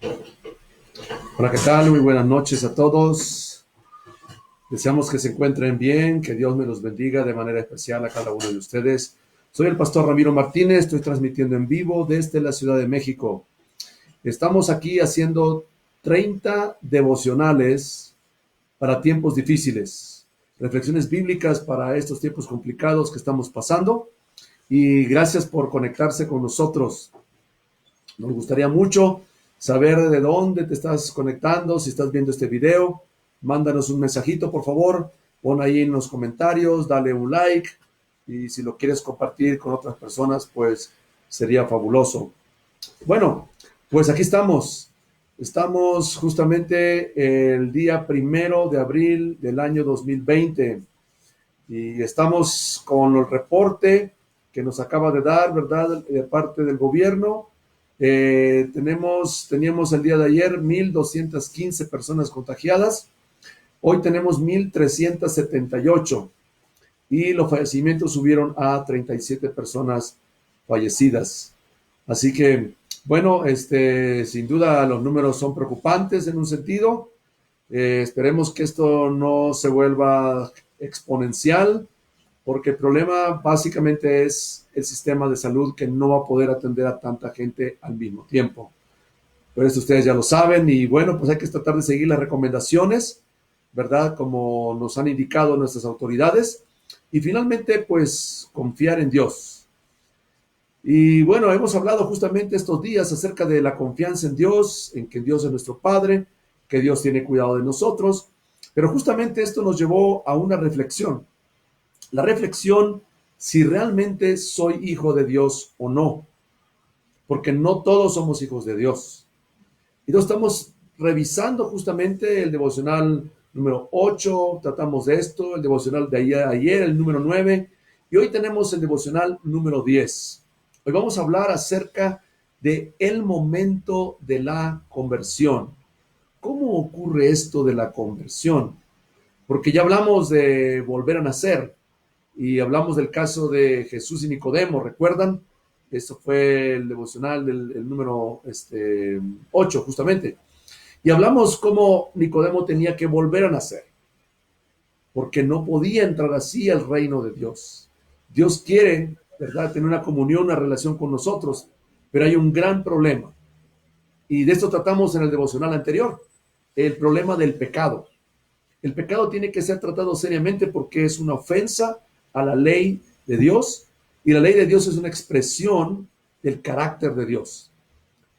Hola, ¿qué tal? Muy buenas noches a todos. Deseamos que se encuentren bien, que Dios me los bendiga de manera especial a cada uno de ustedes. Soy el pastor Ramiro Martínez, estoy transmitiendo en vivo desde la Ciudad de México. Estamos aquí haciendo 30 devocionales para tiempos difíciles, reflexiones bíblicas para estos tiempos complicados que estamos pasando. Y gracias por conectarse con nosotros. Nos gustaría mucho saber de dónde te estás conectando, si estás viendo este video. Mándanos un mensajito, por favor. Pon ahí en los comentarios, dale un like. Y si lo quieres compartir con otras personas, pues sería fabuloso. Bueno, pues aquí estamos. Estamos justamente el día 1 de abril del año 2020 y estamos con el reporte que nos acaba de dar, ¿verdad?, de parte del gobierno. Teníamos el día de ayer 1,215 personas contagiadas. Hoy tenemos 1,378 y los fallecimientos subieron a 37 personas fallecidas. Así que, bueno, sin duda los números son preocupantes en un sentido. Esperemos que esto no se vuelva exponencial, porque el problema básicamente es el sistema de salud que no va a poder atender a tanta gente al mismo tiempo. Pero esto ustedes ya lo saben y bueno, pues hay que tratar de seguir las recomendaciones, ¿verdad? Como nos han indicado nuestras autoridades. Y finalmente, pues confiar en Dios. Y bueno, hemos hablado justamente estos días acerca de la confianza en Dios, en que Dios es nuestro Padre, que Dios tiene cuidado de nosotros. Pero justamente esto nos llevó a una reflexión. La reflexión si realmente soy hijo de Dios o no, porque no todos somos hijos de Dios. Y entonces estamos revisando justamente el devocional número 8, tratamos de esto, el devocional de ayer, el número 9, y hoy tenemos el devocional número 10. Hoy vamos a hablar acerca de el momento de la conversión. ¿Cómo ocurre esto de la conversión? Porque ya hablamos de volver a nacer, y hablamos del caso de Jesús y Nicodemo, ¿recuerdan? Esto fue el devocional del el número 8, justamente. Y hablamos cómo Nicodemo tenía que volver a nacer, porque no podía entrar así al reino de Dios. Dios quiere, ¿verdad?, tener una comunión, una relación con nosotros, pero hay un gran problema. Y de esto tratamos en el devocional anterior, el problema del pecado. El pecado tiene que ser tratado seriamente porque es una ofensa a la ley de Dios y la ley de Dios es una expresión del carácter de Dios.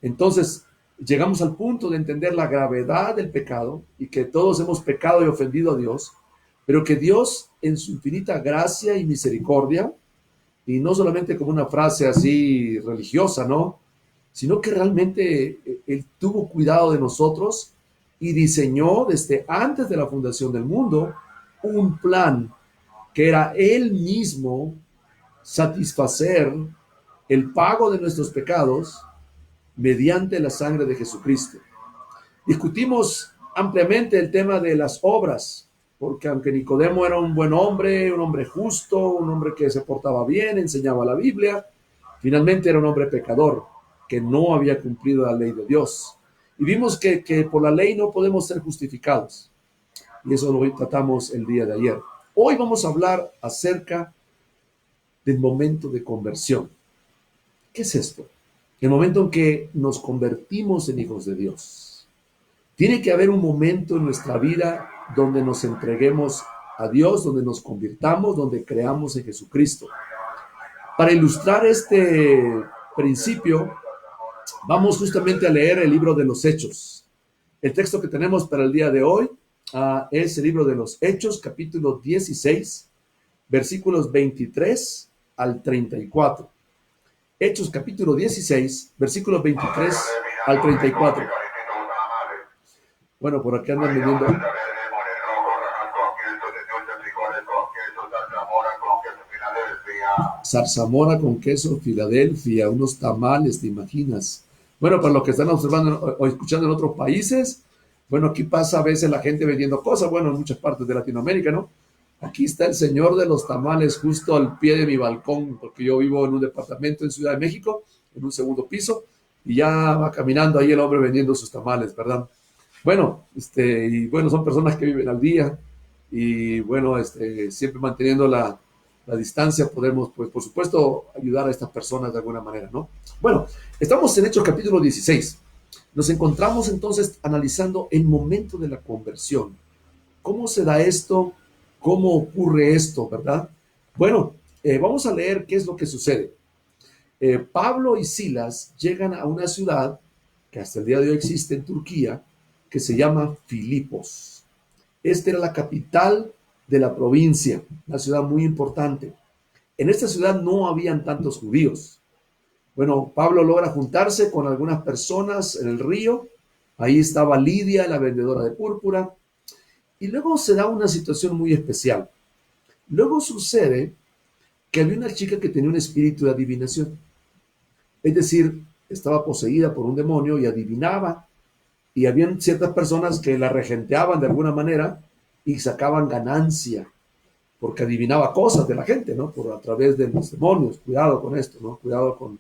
Entonces, llegamos al punto de entender la gravedad del pecado y que todos hemos pecado y ofendido a Dios, pero que Dios en su infinita gracia y misericordia, y no solamente como una frase así religiosa, ¿no?, sino que realmente Él tuvo cuidado de nosotros y diseñó desde antes de la fundación del mundo un plan que era Él mismo satisfacer el pago de nuestros pecados mediante la sangre de Jesucristo. Discutimos ampliamente el tema de las obras, porque aunque Nicodemo era un buen hombre, un hombre justo, un hombre que se portaba bien, enseñaba la Biblia, finalmente era un hombre pecador que no había cumplido la ley de Dios. Y vimos que por la ley no podemos ser justificados. Y eso lo tratamos el día de ayer. Hoy vamos a hablar acerca del momento de conversión. ¿Qué es esto? El momento en que nos convertimos en hijos de Dios. Tiene que haber un momento en nuestra vida donde nos entreguemos a Dios, donde nos convirtamos, donde creamos en Jesucristo. Para ilustrar este principio, vamos justamente a leer el libro de los Hechos. El texto que tenemos para el día de hoy es el libro de los Hechos, capítulo 16, versículos 23 al 34. Hechos, capítulo 16, versículos 23 al 34. Bueno, por aquí andan viviendo zarzamora con queso Filadelfia, unos tamales, ¿te imaginas? Bueno, para los que están observando o escuchando en otros países, bueno, aquí pasa a veces la gente vendiendo cosas, bueno, en muchas partes de Latinoamérica, ¿no? Aquí está el señor de los tamales justo al pie de mi balcón, porque yo vivo en un departamento en Ciudad de México, en un segundo piso, y ya va caminando ahí el hombre vendiendo sus tamales, ¿verdad? Bueno, y bueno, son personas que viven al día y bueno, siempre manteniendo la distancia podemos, pues por supuesto, ayudar a estas personas de alguna manera, ¿no? Bueno, estamos en Hechos capítulo 16. Nos encontramos entonces analizando el momento de la conversión. ¿Cómo se da esto? ¿Cómo ocurre esto, verdad? Bueno, vamos a leer qué es lo que sucede. Pablo y Silas llegan a una ciudad que hasta el día de hoy existe en Turquía, que se llama Filipos. Esta era la capital de la provincia, una ciudad muy importante. En esta ciudad no habían tantos judíos. Bueno, Pablo logra juntarse con algunas personas en el río. Ahí estaba Lidia, la vendedora de púrpura. Y luego se da una situación muy especial. Luego sucede que había una chica que tenía un espíritu de adivinación. Es decir, estaba poseída por un demonio y adivinaba. Y habían ciertas personas que la regenteaban de alguna manera y sacaban ganancia porque adivinaba cosas de la gente, ¿no? Por a través de los demonios. Cuidado con esto, ¿no? Cuidado con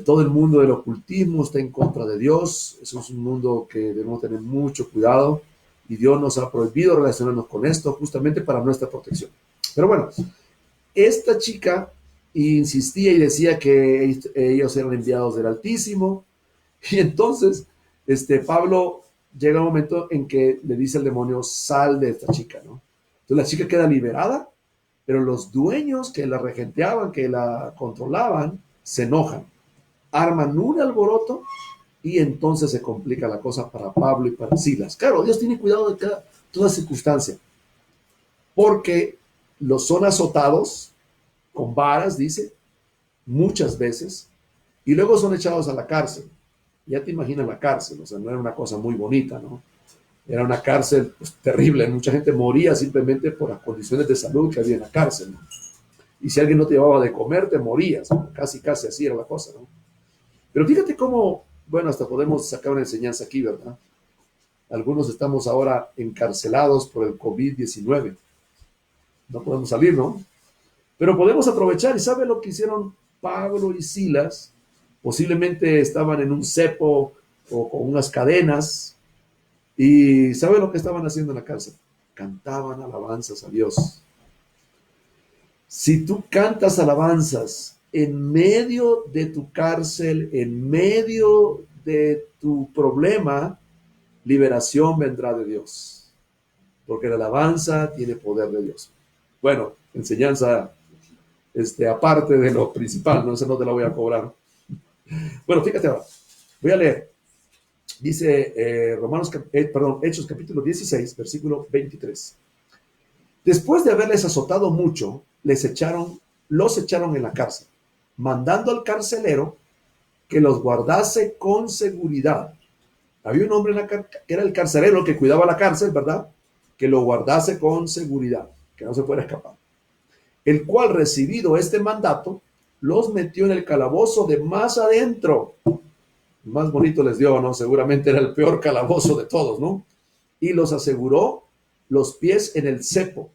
todo el mundo del ocultismo está en contra de Dios. Eso es un mundo que debemos tener mucho cuidado y Dios nos ha prohibido relacionarnos con esto justamente para nuestra protección. Pero bueno, esta chica insistía y decía que ellos eran enviados del Altísimo y entonces Pablo llega un momento en que le dice al demonio, sal de esta chica, ¿no? Entonces la chica queda liberada, pero los dueños que la regenteaban, que la controlaban, se enojan, arman un alboroto y entonces se complica la cosa para Pablo y para Silas. Claro, Dios tiene cuidado de toda circunstancia, porque los son azotados con varas, dice, muchas veces, y luego son echados a la cárcel. Ya te imaginas la cárcel, o sea, no era una cosa muy bonita, ¿no? Era una cárcel pues, terrible, mucha gente moría simplemente por las condiciones de salud que había en la cárcel, ¿no? Y si alguien no te llevaba de comer, te morías, ¿no? Casi, casi así era la cosa, ¿no? Pero fíjate cómo, bueno, hasta podemos sacar una enseñanza aquí, ¿verdad? Algunos estamos ahora encarcelados por el COVID-19. No podemos salir, ¿no? Pero podemos aprovechar. ¿Y sabe lo que hicieron Pablo y Silas? Posiblemente estaban en un cepo o con unas cadenas. ¿Y sabe lo que estaban haciendo en la cárcel? Cantaban alabanzas a Dios. Si tú cantas alabanzas en medio de tu cárcel, en medio de tu problema, liberación vendrá de Dios, porque la alabanza tiene poder de Dios. Bueno, enseñanza aparte de lo principal, no, esa no te la voy a cobrar. Bueno, fíjate ahora, voy a leer. Dice Hechos capítulo 16, versículo 23. Después de haberles azotado mucho, los echaron en la cárcel, mandando al carcelero que los guardase con seguridad. Había un hombre que era el carcelero que cuidaba la cárcel, ¿verdad? Que lo guardase con seguridad, que no se fuera a escapar. El cual, recibido este mandato, los metió en el calabozo de más adentro. Más bonito les dio, ¿no? Seguramente era el peor calabozo de todos, ¿no? Y los aseguró los pies en el cepo.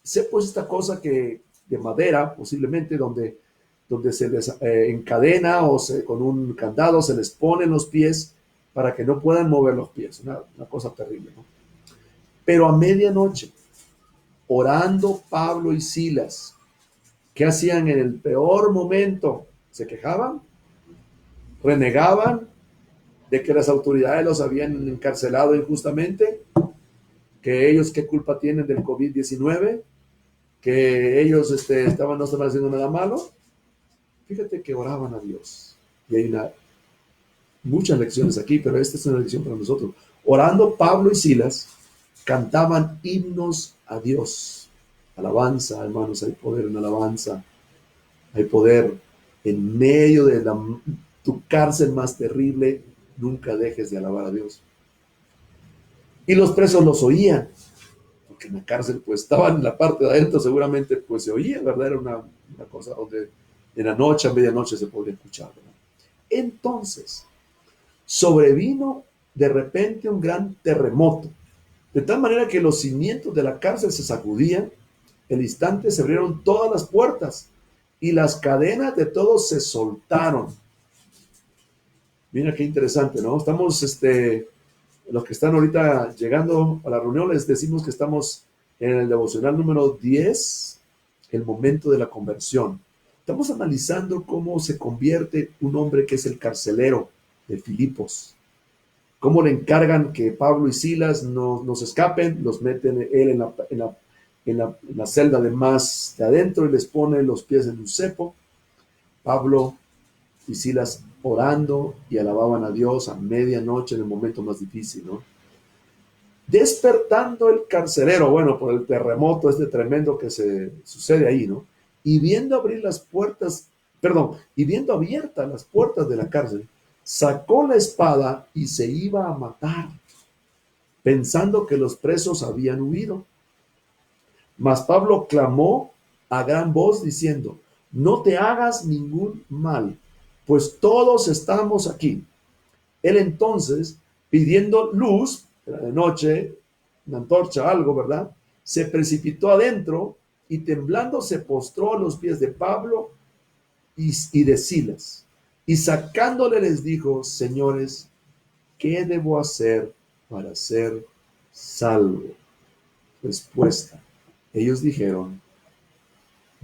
Cepo es esta cosa que de madera, posiblemente, donde se les encadena o con un candado se les ponen los pies para que no puedan mover los pies. Una cosa terrible, ¿no? Pero a medianoche, orando Pablo y Silas, ¿qué hacían en el peor momento? Se quejaban, renegaban de que las autoridades los habían encarcelado injustamente, que ellos qué culpa tienen del COVID-19, que ellos no estaban haciendo nada malo. Fíjate que oraban a Dios. Y hay muchas lecciones aquí, pero esta es una lección para nosotros. Orando, Pablo y Silas cantaban himnos a Dios. Alabanza, hermanos, hay poder en alabanza. Hay poder en medio de tu cárcel más terrible. Nunca dejes de alabar a Dios. Y los presos los oían, porque en la cárcel pues estaban en la parte de adentro, seguramente pues se oía, ¿verdad? Era una cosa donde en la noche, a medianoche se podía escuchar, ¿verdad? Entonces, sobrevino de repente un gran terremoto, de tal manera que los cimientos de la cárcel se sacudían. El instante se abrieron todas las puertas y las cadenas de todos se soltaron. Mira qué interesante, ¿no? Estamos, los que están ahorita llegando a la reunión, les decimos que estamos en el devocional número 10, el momento de la conversión. Estamos analizando cómo se convierte un hombre que es el carcelero de Filipos, cómo le encargan que Pablo y Silas no se escapen, los meten él en la celda de más de adentro y les pone los pies en un cepo. Pablo y Silas orando y alababan a Dios a medianoche en el momento más difícil, ¿no? Despertando el carcelero, bueno, por el terremoto este tremendo que se sucede ahí, ¿no? Y viendo abrir las puertas, perdón, y viendo abiertas las puertas de la cárcel, sacó la espada y se iba a matar, pensando que los presos habían huido. Mas Pablo clamó a gran voz diciendo, no te hagas ningún mal, pues todos estamos aquí. Él entonces, pidiendo luz, era de noche, una antorcha, algo, ¿verdad? Se precipitó adentro y temblando se postró a los pies de Pablo y de Silas. Y sacándole les dijo, señores, ¿qué debo hacer para ser salvo? Respuesta. Ellos dijeron,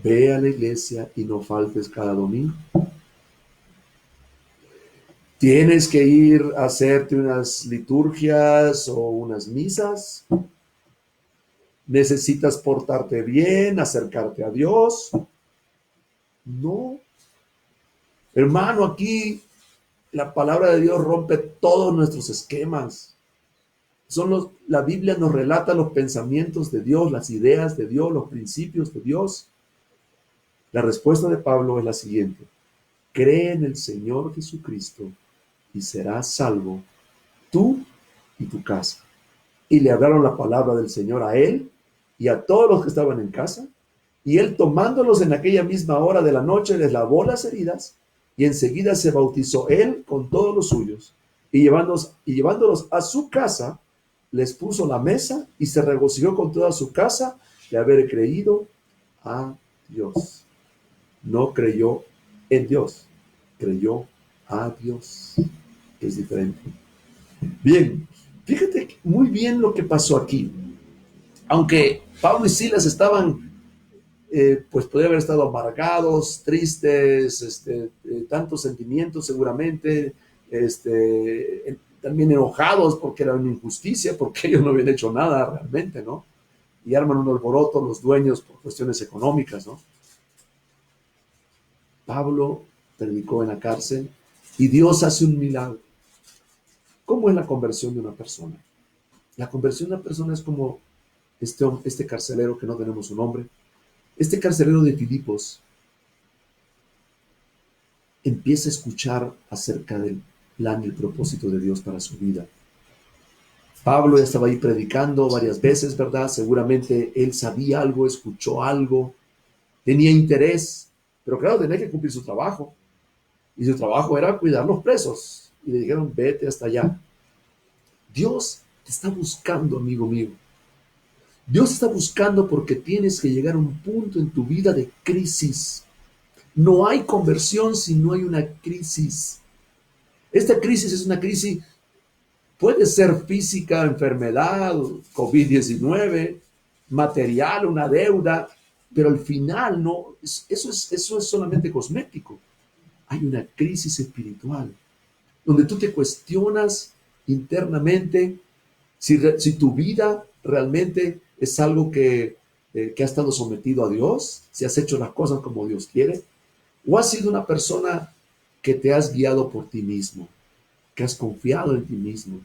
ve a la iglesia y no faltes cada domingo. Tienes que ir a hacerte unas liturgias o unas misas. Necesitas portarte bien, acercarte a Dios. No, hermano, aquí la palabra de Dios rompe todos nuestros esquemas. La Biblia nos relata los pensamientos de Dios, las ideas de Dios, los principios de Dios. La respuesta de Pablo es la siguiente. Cree en el Señor Jesucristo y serás salvo tú y tu casa. Y le hablaron la palabra del Señor a él y a todos los que estaban en casa. Y él, tomándolos en aquella misma hora de la noche, les lavó las heridas y enseguida se bautizó él con todos los suyos. Y llevándolos a su casa, les puso la mesa y se regocijó con toda su casa de haber creído a Dios. No creyó en Dios, creyó a Dios, que es diferente. Bien, fíjate muy bien lo que pasó aquí. Aunque Pablo y Silas estaban, pues podrían haber estado amargados, tristes, tantos sentimientos seguramente, también enojados porque era una injusticia, porque ellos no habían hecho nada realmente, ¿no? Y arman un alboroto los dueños por cuestiones económicas, ¿no? Pablo predicó en la cárcel y Dios hace un milagro. ¿Cómo es la conversión de una persona? La conversión de una persona es como este carcelero que no tenemos su nombre. Este carcelero de Filipos empieza a escuchar acerca del plan y el propósito de Dios para su vida. Pablo ya estaba ahí predicando varias veces, ¿verdad? Seguramente él sabía algo, escuchó algo, tenía interés, pero claro, tenía que cumplir su trabajo. Y su trabajo era cuidar los presos. Y le dijeron, vete hasta allá. Dios te está buscando, amigo mío. Dios está buscando porque tienes que llegar a un punto en tu vida de crisis. No hay conversión si no hay una crisis. Esta crisis es una crisis, puede ser física, enfermedad, COVID-19, material, una deuda, pero al final no, eso es solamente cosmético. Hay una crisis espiritual, donde tú te cuestionas internamente si tu vida realmente es algo que ha estado sometido a Dios, si has hecho las cosas como Dios quiere, o has sido una persona que te has guiado por ti mismo, que has confiado en ti mismo,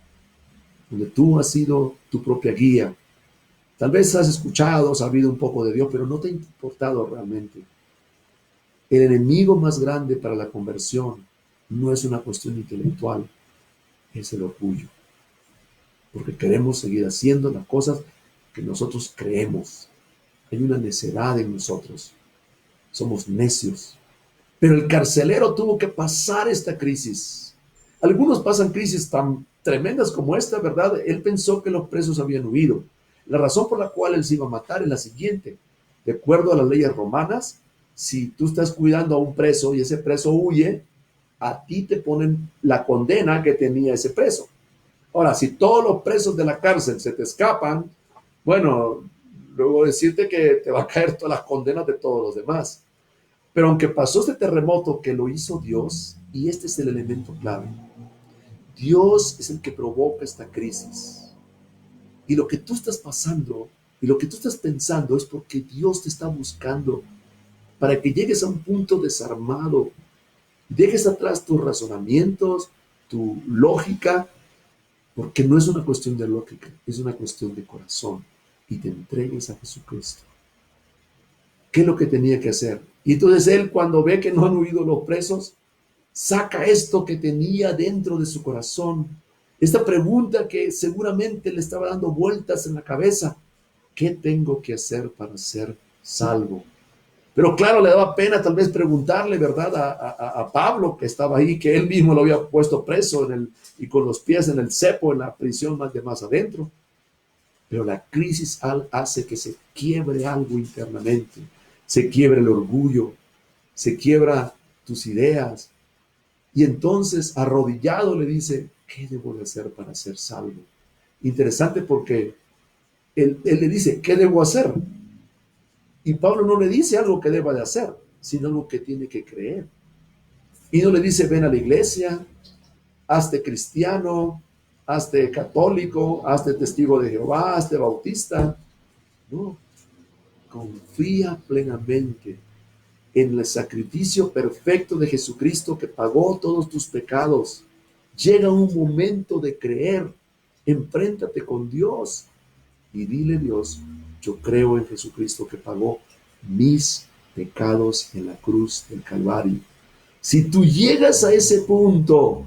donde tú has sido tu propia guía. Tal vez has escuchado, sabido un poco de Dios, pero no te ha importado realmente. El enemigo más grande para la conversión no es una cuestión intelectual, es el orgullo. Porque queremos seguir haciendo las cosas que nosotros creemos. Hay una necedad en nosotros. Somos necios. Pero el carcelero tuvo que pasar esta crisis. Algunos pasan crisis tan tremendas como esta, ¿verdad? Él pensó que los presos habían huido. La razón por la cual él se iba a matar es la siguiente. De acuerdo a las leyes romanas, si tú estás cuidando a un preso y ese preso huye, a ti te ponen la condena que tenía ese preso. Ahora, si todos los presos de la cárcel se te escapan, bueno, luego decirte que te va a caer todas las condenas de todos los demás. Pero aunque pasó este terremoto que lo hizo Dios, y este es el elemento clave, Dios es el que provoca esta crisis. Y lo que tú estás pasando y lo que tú estás pensando es porque Dios te está buscando para que llegues a un punto desarmado, dejes atrás tus razonamientos, tu lógica, porque no es una cuestión de lógica, es una cuestión de corazón, y te entregues a Jesucristo. ¿Qué es lo que tenía que hacer? Y entonces él, cuando ve que no han huido los presos, saca esto que tenía dentro de su corazón, esta pregunta que seguramente le estaba dando vueltas en la cabeza: ¿qué tengo que hacer para ser salvo? Pero claro, le daba pena tal vez preguntarle, ¿verdad? A Pablo, que estaba ahí, que él mismo lo había puesto preso y con los pies en el cepo, en la prisión más de más adentro. Pero la crisis hace que se quiebre algo internamente, se quiebre el orgullo, se quiebra tus ideas. Y entonces, arrodillado, le dice: ¿qué debo de hacer para ser salvo? Interesante, porque él le dice: ¿qué debo hacer? Y Pablo no le dice algo que deba de hacer, sino algo que tiene que creer. Y no le dice: ven a la iglesia, hazte cristiano, hazte católico, hazte testigo de Jehová, hazte bautista. No, confía plenamente en el sacrificio perfecto de Jesucristo, que pagó todos tus pecados. Llega un momento de creer, enfréntate con Dios y dile: Dios, yo creo en Jesucristo que pagó mis pecados en la cruz del Calvario. Si tú llegas a ese punto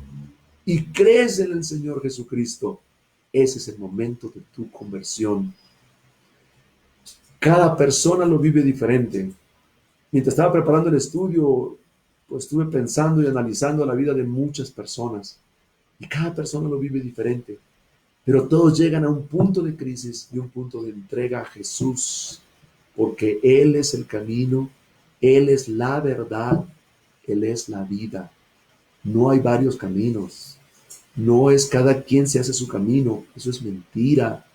y crees en el Señor Jesucristo, ese es el momento de tu conversión. Cada persona lo vive diferente. Mientras estaba preparando el estudio, pues estuve pensando y analizando la vida de muchas personas. Y cada persona lo vive diferente. Pero todos llegan a un punto de crisis y un punto de entrega a Jesús, porque Él es el camino, Él es la verdad, Él es la vida. No hay varios caminos. No es cada quien se hace su camino. Eso es mentira.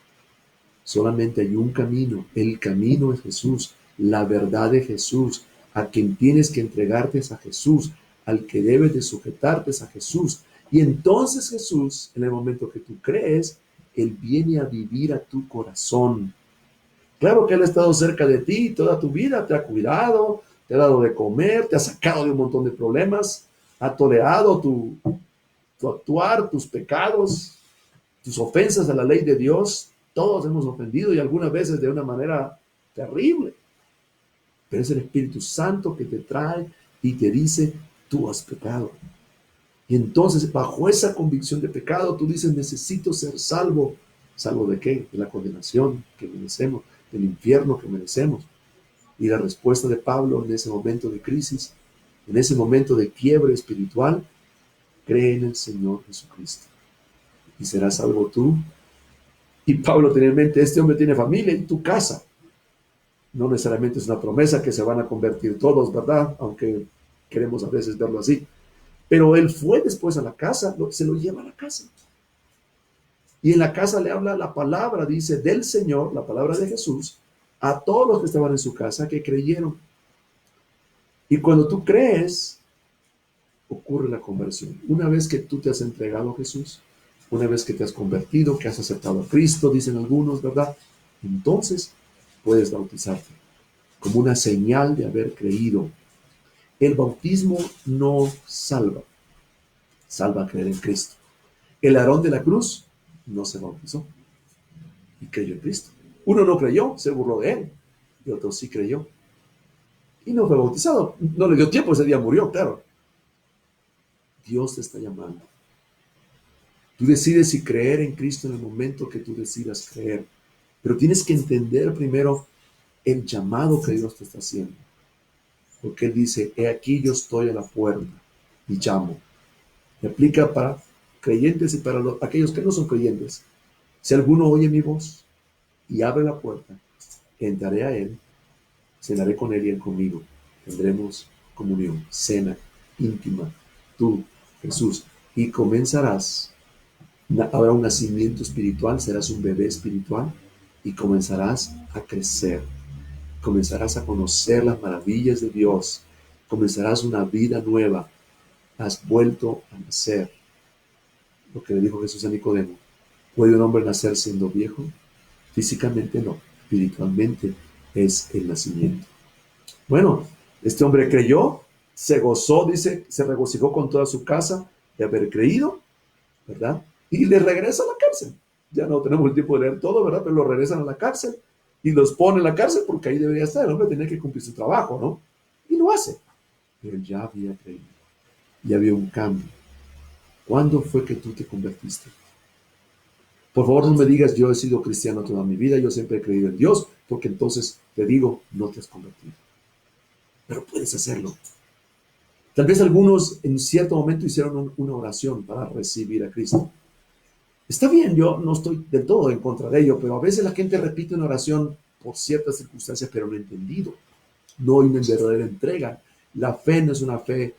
Solamente hay un camino. El camino es Jesús. La verdad de Jesús. A quien tienes que entregarte es a Jesús. Al que debes de sujetarte es a Jesús. Y entonces Jesús, en el momento que tú crees, Él viene a vivir a tu corazón. Claro que Él ha estado cerca de ti toda tu vida, te ha cuidado, te ha dado de comer, te ha sacado de un montón de problemas, ha tolerado tu actuar, tus pecados, tus ofensas a la ley de Dios. Todos hemos ofendido, y algunas veces de una manera terrible. Pero es el Espíritu Santo que te trae y te dice: tú has pecado. Y entonces, bajo esa convicción de pecado, tú dices: necesito ser salvo. ¿Salvo de qué? De la condenación que merecemos, del infierno que merecemos. Y la respuesta de Pablo en ese momento de crisis, en ese momento de quiebre espiritual: cree en el Señor Jesucristo y serás salvo tú. Y Pablo tenía en mente: este hombre tiene familia y tu casa. No necesariamente es una promesa que se van a convertir todos, ¿verdad? Aunque queremos a veces verlo así. Pero él fue después a la casa, se lo lleva a la casa. Y en la casa le habla la palabra, dice, del Señor, la palabra de Jesús, a todos los que estaban en su casa, que creyeron. Y cuando tú crees, ocurre la conversión. Una vez que tú te has entregado a Jesús, una vez que te has convertido, que has aceptado a Cristo, dicen algunos, ¿verdad? Entonces puedes bautizarte como una señal de haber creído. El bautismo no salva, salva a creer en Cristo. El Aarón de la cruz no se bautizó y creyó en Cristo. Uno no creyó, se burló de él, y otro sí creyó y no fue bautizado. No le dio tiempo, ese día murió, claro. Dios te está llamando. Tú decides si creer en Cristo en el momento que tú decidas creer, pero tienes que entender primero el llamado que Dios te está haciendo, porque Él dice: he aquí, yo estoy a la puerta y llamo. Y aplica para creyentes y para aquellos que no son creyentes. Si alguno oye mi voz y abre la puerta, entraré a Él, cenaré con Él y Él conmigo. Tendremos comunión, cena íntima. tú, Jesús, y comenzarás, habrá un nacimiento espiritual, serás un bebé espiritual y comenzarás a crecer, comenzarás a conocer las maravillas de Dios, comenzarás una vida nueva, has vuelto a nacer. Lo que le dijo Jesús a Nicodemo, ¿puede un hombre nacer siendo viejo? Físicamente no, espiritualmente es el nacimiento. Bueno, este hombre creyó, se gozó, dice, se regocijó con toda su casa de haber creído, ¿verdad? Y le regresa a la cárcel. Ya no tenemos el tiempo de leer todo, ¿verdad? Pero lo regresan a la cárcel y los pone en la cárcel porque ahí debería estar. El hombre tenía que cumplir su trabajo, ¿no? Y lo hace. Pero ya había creído. Ya había un cambio. ¿Cuándo fue que tú te convertiste? Por favor, no me digas, yo he sido cristiano toda mi vida, yo siempre he creído en Dios, porque entonces te digo, no te has convertido. Pero puedes hacerlo. Tal vez algunos en cierto momento hicieron una oración para recibir a Cristo. Está bien, yo no estoy del todo en contra de ello, pero a veces la gente repite una oración por ciertas circunstancias, pero no entendido. No hay una verdadera entrega. La fe no es una fe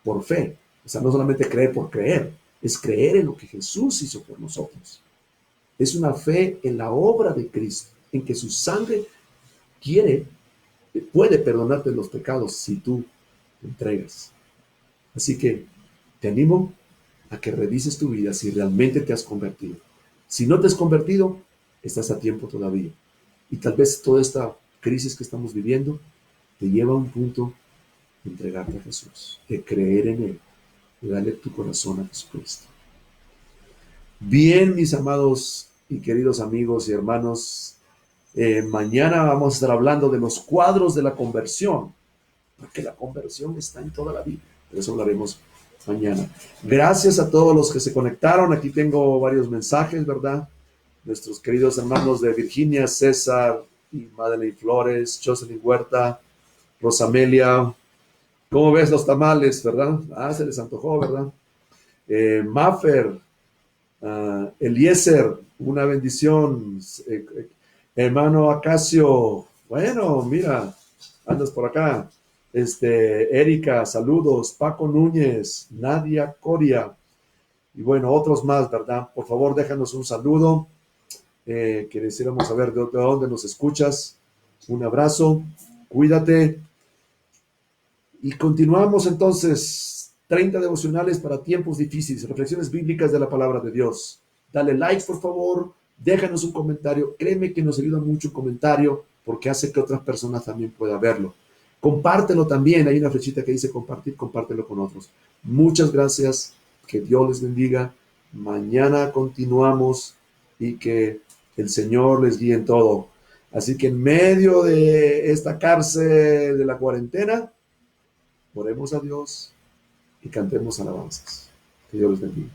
por fe. O sea, no solamente creer por creer, es creer en lo que Jesús hizo por nosotros. Es una fe en la obra de Cristo, en que su sangre puede perdonarte los pecados si tú te entregas. Así que te animo a que revises tu vida si realmente te has convertido. Si no te has convertido, estás a tiempo todavía. Y tal vez toda esta crisis que estamos viviendo te lleva a un punto de entregarte a Jesús, de creer en Él, de darle tu corazón a Jesucristo. Bien, mis amados y queridos amigos y hermanos, mañana vamos a estar hablando de los cuadros de la conversión, porque la conversión está en toda la Biblia. De eso hablaremos mañana. Gracias a todos los que se conectaron. Aquí tengo varios mensajes, ¿verdad? Nuestros queridos hermanos de Virginia, César y Madeleine Flores, Jocelyn Huerta, Rosamelia. ¿Cómo ves los tamales, verdad? Ah, se les antojó, ¿verdad? Maffer, Eliezer, una bendición. Hermano Acacio, bueno, mira, andas por acá. Erika, saludos. Paco Núñez, Nadia Coria, y bueno, otros más, ¿verdad? Por favor, déjanos un saludo. Quisiéramos saber de dónde nos escuchas. Un abrazo, cuídate. Y continuamos entonces. 30 devocionales para tiempos difíciles, reflexiones bíblicas de la palabra de Dios. Dale like, por favor. Déjanos un comentario. Créeme que nos ayuda mucho un comentario porque hace que otras personas también puedan verlo. Compártelo también. Hay una flechita que dice compartir. Compártelo con otros. Muchas gracias. Que Dios les bendiga. Mañana continuamos y que el Señor les guíe en todo. Así que en medio de esta cárcel de la cuarentena, oremos a Dios y cantemos alabanzas. Que Dios les bendiga.